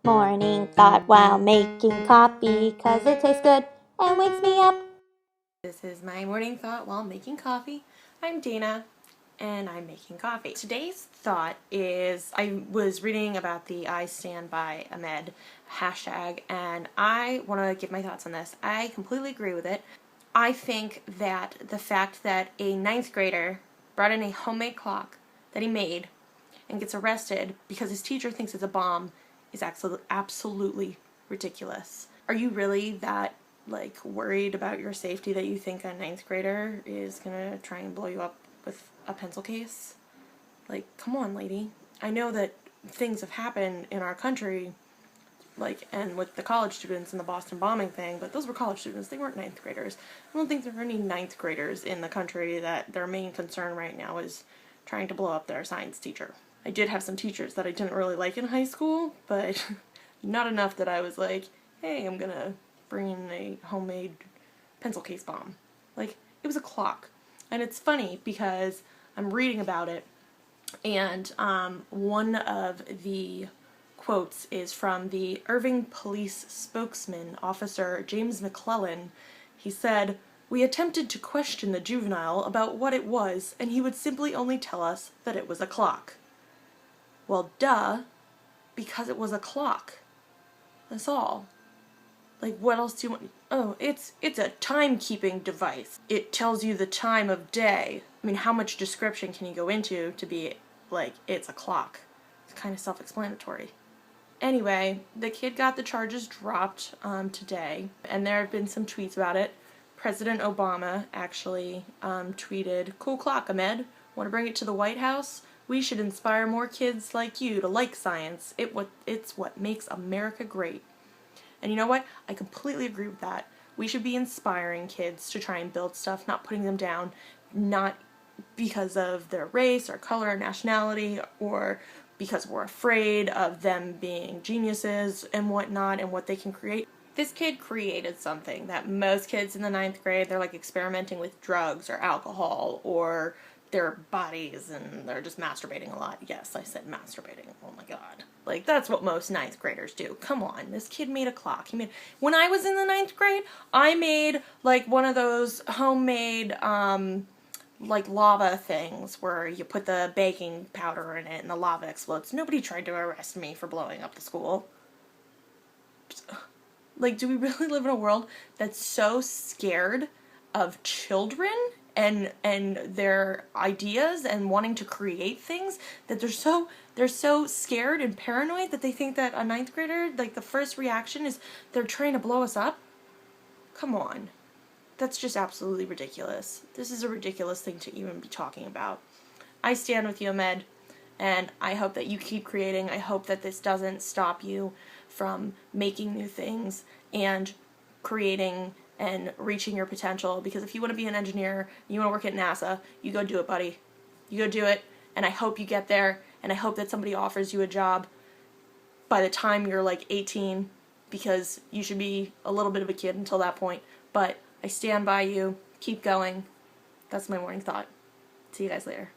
Morning thought while making coffee, 'cause it tastes good and wakes me up. This is my morning thought while making coffee. I'm Dana and I'm making coffee. Today's thought is I was reading about the IStandWithAhmed hashtag and I want to give my thoughts on this. I completely agree with it. I think that the fact that a ninth grader brought in a homemade clock that he made and gets arrested because his teacher thinks it's a bomb is absolutely ridiculous. Are you really that worried about your safety that you think a ninth grader is gonna try and blow you up with a pencil case? Like, come on, lady. I know that things have happened in our country, and with the college students and the Boston bombing thing, but those were college students, they weren't ninth graders. I don't think there are any ninth graders in the country that their main concern right now is trying to blow up their science teacher. I did have some teachers that I didn't really like in high school, but not enough that I was like, hey, I'm gonna bring in a homemade pencil case bomb. It was a clock. And it's funny because I'm reading about it, and one of the quotes is from the Irving Police spokesman, Officer James McClellan. He said, "We attempted to question the juvenile about what it was, and he would simply only tell us that it was a clock." Well, duh, because it was a clock. That's all. What else do you want? Oh, it's a timekeeping device. It tells you the time of day. I mean, how much description can you go into to be it's a clock? It's kind of self-explanatory. Anyway, the kid got the charges dropped today, and there have been some tweets about it. President Obama actually tweeted, "Cool clock, Ahmed. Want to bring it to the White House? We should inspire more kids like you to like science. It's what makes America great." And you know what? I completely agree with that. We should be inspiring kids to try and build stuff, not putting them down, not because of their race or color or nationality, or because we're afraid of them being geniuses and whatnot and what they can create. This kid created something that most kids in the ninth grade, they're experimenting with drugs or alcohol or their bodies, and they're just masturbating a lot. Yes, I said masturbating. Oh my god. That's what most ninth graders do. Come on, this kid made a clock. When I was in the ninth grade, I made one of those homemade lava things where you put the baking powder in it and the lava explodes. Nobody tried to arrest me for blowing up the school. Do we really live in a world that's so scared of children and their ideas and wanting to create things that they're so scared and paranoid that they think that a ninth grader, the first reaction is they're trying to blow us up? Come on. That's just absolutely ridiculous. This is a ridiculous thing to even be talking about. I stand with you, Ahmed, and I hope that you keep creating. I hope that this doesn't stop you from making new things and creating and reaching your potential, because if you want to be an engineer, you want to work at NASA, you go do it, buddy. You go do it, and I hope you get there, and I hope that somebody offers you a job by the time you're 18, because you should be a little bit of a kid until that point. But I stand by you. Keep going. That's my morning thought. See you guys later.